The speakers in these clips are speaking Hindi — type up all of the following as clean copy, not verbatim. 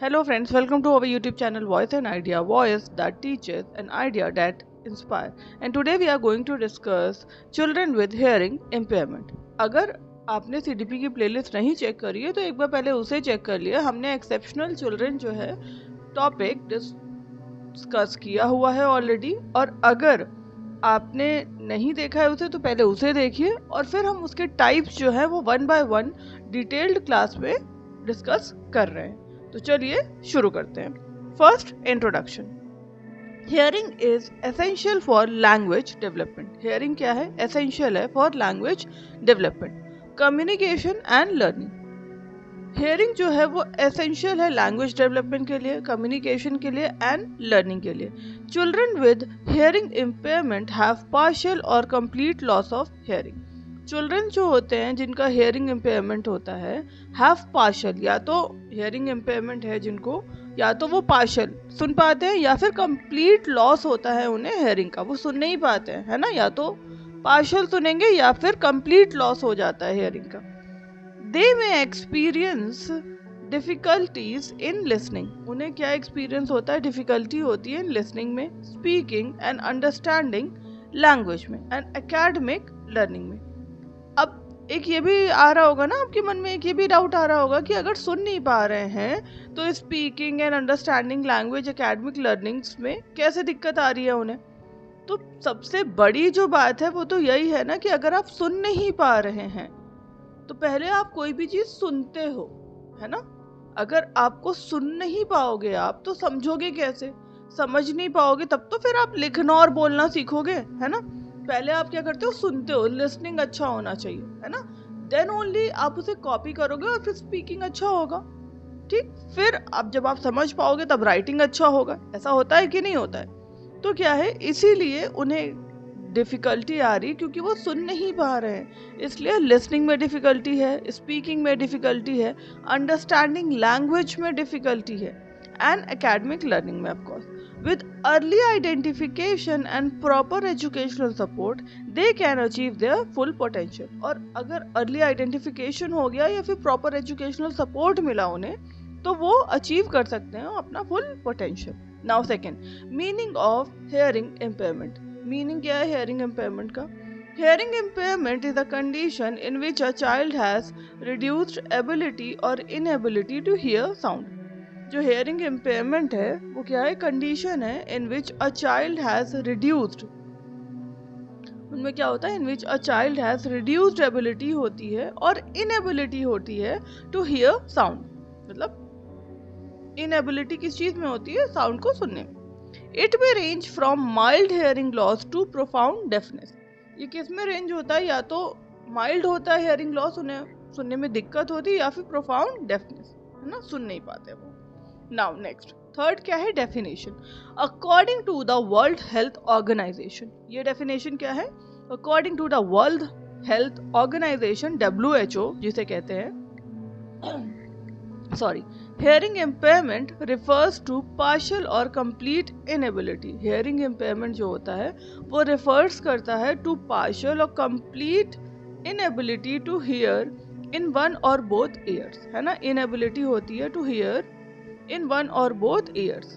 Hello friends, welcome to our YouTube channel Voice and Idea, voice that teaches an idea that inspire. And today we are going to discuss children with hearing impairment. अगर आपने CDP की प्लेलिस्ट नहीं चेक करी है तो एक बार पहले उसे चेक कर लिया। हमने एक्सेप्शनल चिल्ड्रन जो है टॉपिक डिस्कस किया हुआ है ऑलरेडी, और अगर आपने नहीं देखा है उसे तो पहले उसे देखिए और फिर हम उसके टाइप्स जो है वो one by one detailed class में डिस्कस कर रहे हैं। तो चलिए शुरू करते हैं। First, introduction. Hearing is essential for language development. Hearing क्या है? एसेंशियल है for language development, communication and learning. Hearing जो है वो एसेंशियल है लैंग्वेज डेवलपमेंट के लिए, कम्युनिकेशन के लिए एंड लर्निंग के लिए। Children with hearing impairment have partial और complete loss of hearing. Children जो होते हैं जिनका हियरिंग इम्पेयरमेंट होता है, हैव पार्शियल, या तो हियरिंग इम्पेयरमेंट है जिनको, या तो वो पार्शियल सुन पाते हैं या फिर कंप्लीट लॉस होता है उन्हें हियरिंग का, वो सुन नहीं पाते हैं, है ना। या तो पार्शियल सुनेंगे या फिर कंप्लीट लॉस हो जाता है हियरिंग का। They may experience difficulties in listening. उन्हें क्या एक्सपीरियंस होता है? डिफिकल्टी होती है लिसनिंग में, स्पीकिंग एंड अंडरस्टैंडिंग लैंग्वेज में एंड एकेडमिक लर्निंग में। अब एक ये भी आ रहा होगा ना आपके मन में, एक ये भी डाउट आ रहा होगा कि अगर सुन नहीं पा रहे हैं तो speaking and understanding language, academic learnings में कैसे दिक्कत आ रही है उन्हें। तो सबसे बड़ी जो बात है वो तो यही है ना कि अगर आप सुन नहीं पा रहे हैं तो पहले आप कोई भी चीज सुनते हो, है ना। अगर आपको सुन नहीं पाओगे आप तो समझोगे कैसे? समझ नहीं पाओगे तब तो फिर आप लिखना और बोलना सीखोगे, है ना। पहले आप क्या करते हो? सुनते हो, लिसनिंग अच्छा होना चाहिए, है ना। देन ओनली आप उसे कॉपी करोगे और फिर स्पीकिंग अच्छा होगा, ठीक। फिर आप जब आप समझ पाओगे तब राइटिंग अच्छा होगा। ऐसा होता है कि नहीं होता है? तो क्या है, इसीलिए उन्हें डिफिकल्टी आ रही क्योंकि वो सुन नहीं पा रहे हैं, इसलिए लिसनिंग में डिफिकल्टी है, स्पीकिंग में डिफिकल्टी है, अंडरस्टैंडिंग लैंग्वेज में डिफिकल्टी है एंड एकेडमिक लर्निंग में। Of course with early identification and proper educational support they can achieve their full potential। और अगर early identification हो गया या फिर proper educational support मिला उन्हें तो वो अचीव कर सकते हैं अपना full potential। now second, meaning of hearing impairment। Meaning क्या है हेयरिंग इम्पेयरमेंट का? Hearing impairment is a condition in which a child has reduced ability और इनएबिलिटी टू हियर साउंड। जो हेयरिंग इम्पेयरमेंट है वो क्या है? कंडीशन है in which a child has reduced, उनमें क्या होता है? In which a child has reduced ability होती है और इनएबिलिटी होती है टू हियर साउंड। मतलब इनएबिलिटी किस चीज में होती है? साउंड को सुनने में। It may range from mild hearing loss to profound deafness। ये किस में रेंज होता है? या तो माइल्ड होता है हेयरिंग लॉस, उन्हें सुनने में दिक्कत होती है, या फिर प्रोफाउंड डेफनेस, है ना, सुन नहीं पाते वो। नाउ नेक्स्ट, थर्ड क्या है? Definition. According to the world health organization. ये डेफिनेशन क्या है? According to the world health organization, WHO जिसे कहते हैं, sorry, hearing impairment refers to partial or complete inability। hearing impairment जो होता है वो refers करता है to partial or complete inability to hear in one or both ears, है ना। inability होती है to hear in one or both ears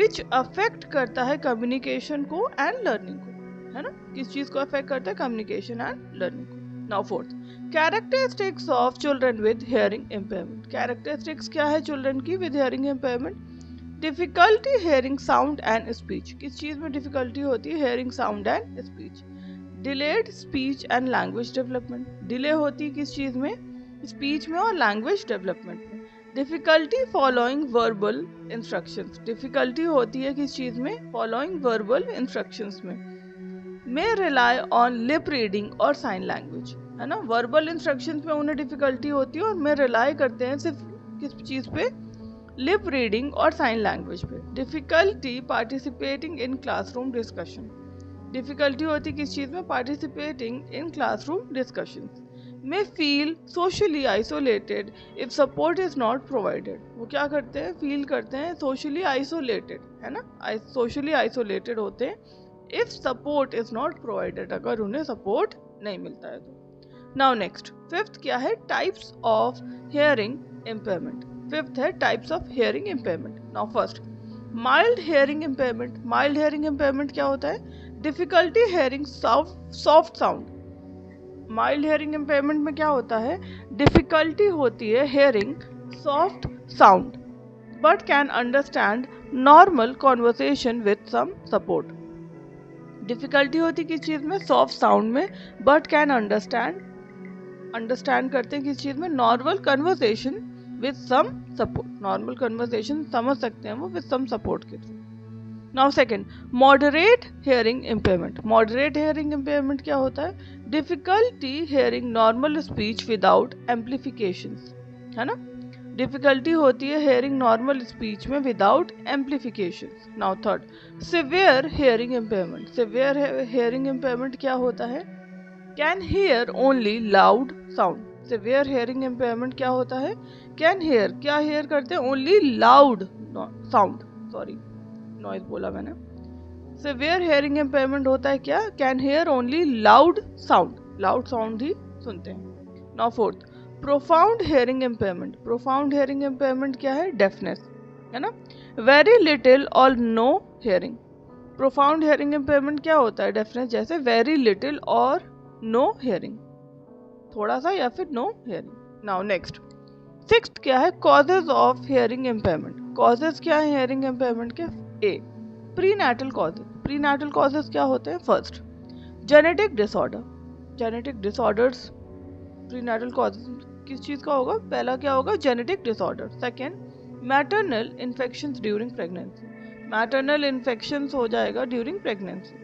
which affect करता है communication को and learning को, है ना। किस चीज को affect करता है? communication and learning को। now fourth, characteristics of children with hearing impairment। characteristics क्या है children की with hearing impairment? difficulty hearing sound and speech। किस चीज में difficulty होती है? hearing sound and speech। delayed speech and language development। delay होती है किस चीज में? speech में और language development में। difficulty following verbal instructions। difficulty होती है किस चीज में? following verbal instructions में। may rely on lip reading और sign language, है ना। वर्बल इंस्ट्रक्शंस में उन्हें डिफिकल्टी होती है और में रिलाई करते हैं सिर्फ किस चीज पे? लिप रीडिंग और साइन लैंग्वेज पे। Difficulty participating in classroom discussion. Difficulty होती किस चीज में? Participating in classroom discussion. May feel socially isolated if support is not provided. वो क्या करते हैं? फील करते हैं सोशली आइसोलेटेड, है ना, सोशली आइसोलेटेड होते हैं if support is not provided, अगर उन्हें सपोर्ट नहीं मिलता है तो। नाउ नेक्स्ट, फिफ्थ क्या है? Types of hearing impairment. Fifth है types of hearing impairment. Now first, mild hearing impairment. Mild hearing impairment क्या होता है? Difficulty hearing soft sound. Mild hearing impairment में क्या होता है? डिफिकल्टी होती है hearing soft sound but can understand normal conversation with some support. Difficulty होती किस चीज में? सॉफ्ट साउंड में, बट कैन अंडरस्टैंड करते हैं किस चीज में? Normal conversation with some support. Normal conversation समझ सकते हैं वो विद सम सपोर्ट के through. Now second, moderate hearing impairment. Moderate hearing impairment क्या होता है? Difficulty hearing normal speech without amplification, है ना? डिफिकल्टी होती है हियरिंग नॉर्मल स्पीच में without amplification. Now third, severe hearing impairment. Severe hearing impairment क्या होता है? Can hear only loud sound. Severe hearing impairment क्या होता है? कैन हियर, क्या हियर करते हैं? Only loud sound, sorry noise बोला मैंने। सिवियर हियरिंग इम्पेयरमेंट होता है क्या? Can hear only loud sound, loud sound ही सुनते हैं। Now fourth, profound hearing impairment. Profound hearing impairment क्या है? डेफनेस, है ना? वेरी लिटिल और no hearing. Profound hearing impairment क्या होता है? डेफनेस जैसे वेरी लिटिल और नो हियरिंग, थोड़ा सा या फिर no hearing. Now next, sixth क्या है? Causes of hearing impairment. Causes क्या है हियरिंग इम्पेयरमेंट के? ए, प्रीनैटल कॉजेज। प्रीनैटल कॉजेज क्या होते हैं? First, genetic disorder. Genetic disorders prenatal causes किस चीज का होगा? पहला क्या होगा? Genetic disorder. Second, maternal infections during pregnancy. Maternal infections हो जाएगा during pregnancy.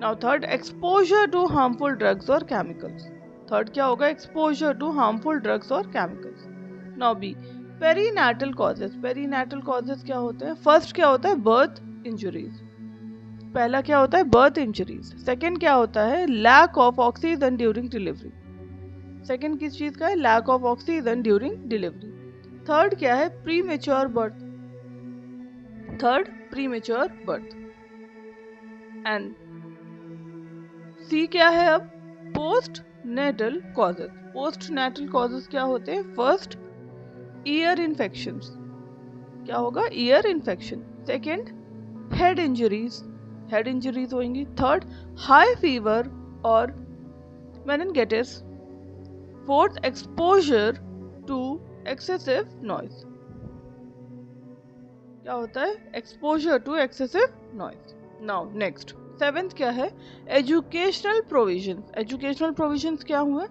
Now third, exposure to harmful drugs और केमिकल्स। थर्ड क्या होगा? एक्सपोजर टू हार्मफुल ड्रग्स और chemicals. Now B, perinatal causes. Perinatal causes क्या होते हैं? फर्स्ट क्या होता है? Birth injuries. पहला क्या होता है? Birth injuries. सेकेंड क्या होता है? Lack of oxygen during delivery. Second किस चीज का है? Lack of oxygen during delivery. Third क्या है? Premature birth. Third, premature birth. And C क्या है अब? Postnatal causes. Postnatal causes क्या होते हैं? First, ear infections. क्या होगा? Ear infection. Second, head injuries, head injuries होंगी। थर्ड, हाई फीवर और meningitis. Fourth, exposure to excessive noise. क्या होता है? Exposure to excessive noise. Now next, seventh क्या है? Educational provision. एजुकेशनल प्रोविजंस क्या हुए?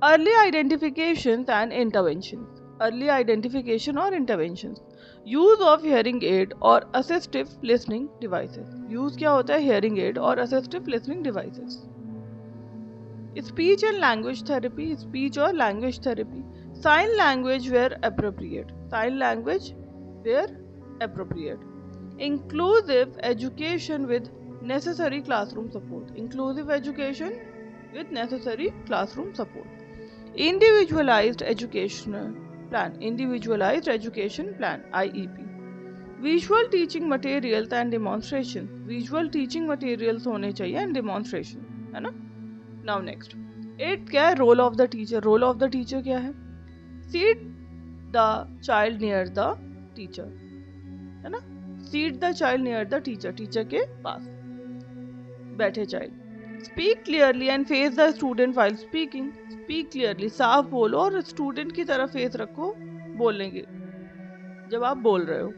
Early identification and intervention. Early identification और intervention. Use of hearing aid और असिस्टिव लिसनिंग डिवाइसेस। यूज क्या होता है? हियरिंग एड और assistive listening devices. Speech and language therapy. Speech और language therapy. Sign language where appropriate. Sign language where appropriate. Inclusive education with necessary classroom support. Inclusive education with necessary classroom support. Individualized educational plan. Individualized education plan, IEP. Visual teaching materials and demonstration. Visual teaching materials होने चाहिए and demonstration, है ना? Now next, 8 क्या है? Role of the teacher. Role of the teacher क्या है? Seat the child near the teacher, है ना? Seat the child near the teacher. Teacher के पास बैठे child. Speak clearly and face the student while speaking. Speak clearly, साफ बोलो और स्टूडेंट की तरफ फेस रखो बोलेंगे जब आप बोल रहे हो।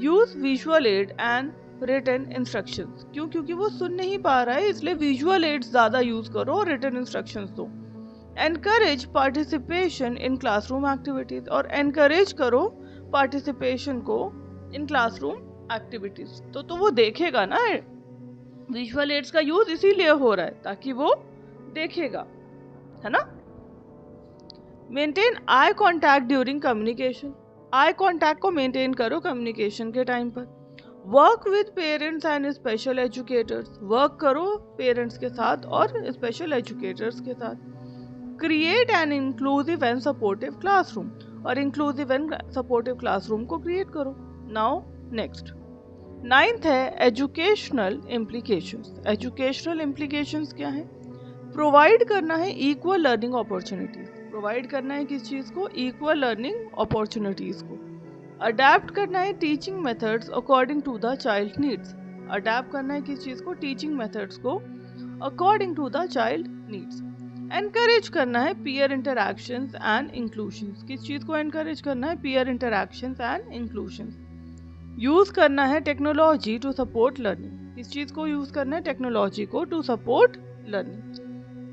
Use visual aid and written instructions. क्यों? क्योंकि वो सुन नहीं पा रहा है, इसलिए विजुअल एड्स ज्यादा यूज करो और रिटन इंस्ट्रक्शंस दो। Encourage participation in classroom activities. और एनकरेज करो पार्टिसिपेशन को इन क्लासरूम एक्टिविटीज। तो वो देखेगा ना। विजुअल एड्स का यूज इसीलिए हो रहा है ताकि वो देखेगा, है ना? Maintain eye contact during communication. Eye contact को मेंटेन करो कम्युनिकेशन के टाइम पर। Work with parents and special educators. Work करो पेरेंट्स के साथ और स्पेशल एजुकेटर्स के साथ। Create an inclusive and supportive classroom. और इंक्लूसिव एंड सपोर्टिव क्लासरूम को क्रिएट करो। नाउ नेक्स्ट, 9th है एजुकेशनल इम्प्लीकेशंस। एजुकेशनल इम्प्लीकेशंस क्या है? प्रोवाइड करना है इक्वल लर्निंग अपॉर्चुनिटीज। प्रोवाइड करना है किस चीज़ को, इक्वल लर्निंग अपॉर्चुनिटीज़ को। अडेप्ट करना है teaching methods according to the child needs. Adapt करना है किस चीज़ को, टीचिंग मेथड्स को according to the child needs. Encourage करना है पीयर इंटरैक्शंस एंड इंक्लूशंस। किस चीज़ को एनकरेज करना है, पीयर इंटरैक्शंस एंड इंक्लूशंस। यूज़ करना है टेक्नोलॉजी टू सपोर्ट लर्निंग। किस चीज़ को यूज़ करना है, टेक्नोलॉजी को to support learning.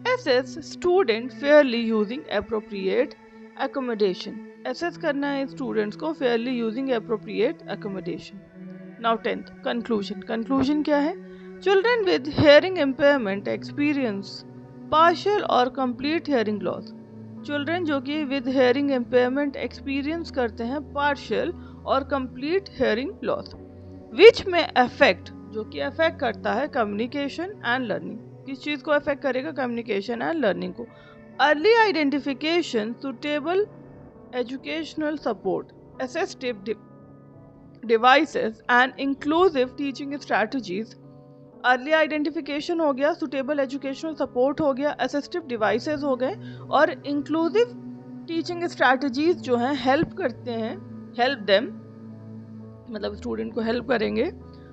Assess student fairly using appropriate accommodation. Assess करना है स्टूडेंट्स को fairly using appropriate accommodation. Now 10th conclusion. Conclusion क्या है, children with hearing impairment experience partial और कंप्लीट हियरिंग लॉस। चिल्ड्रन जो कि विद हियरिंग इम्पेयरमेंट एक्सपीरियंस करते हैं पार्शियल और कंप्लीट हियरिंग लॉस, विच में अफेक्ट, जो कि अफेक्ट करता है कम्युनिकेशन एंड लर्निंग। किस चीज़ को अफेक्ट करेगा, कम्युनिकेशन एंड लर्निंग को। Early identification, suitable educational support, assistive devices and inclusive teaching strategies. Early identification हो गया, सुटेबल एजुकेशनल सपोर्ट हो गया, असिस्टिव डिवाइसेस हो गए, और इंक्लूसिव टीचिंग स्ट्रैटेजीज जो हैं हेल्प करते हैं, हेल्प देम मतलब स्टूडेंट को हेल्प करेंगे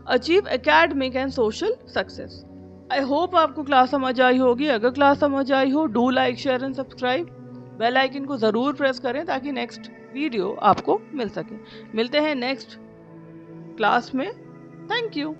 achieve academic and social success. I hope आपको क्लास समझ आई होगी। अगर क्लास समझ आई हो, do like share and subscribe. Bell icon को ज़रूर प्रेस करें ताकि नेक्स्ट वीडियो आपको मिल सके। मिलते हैं नेक्स्ट क्लास में। Thank you.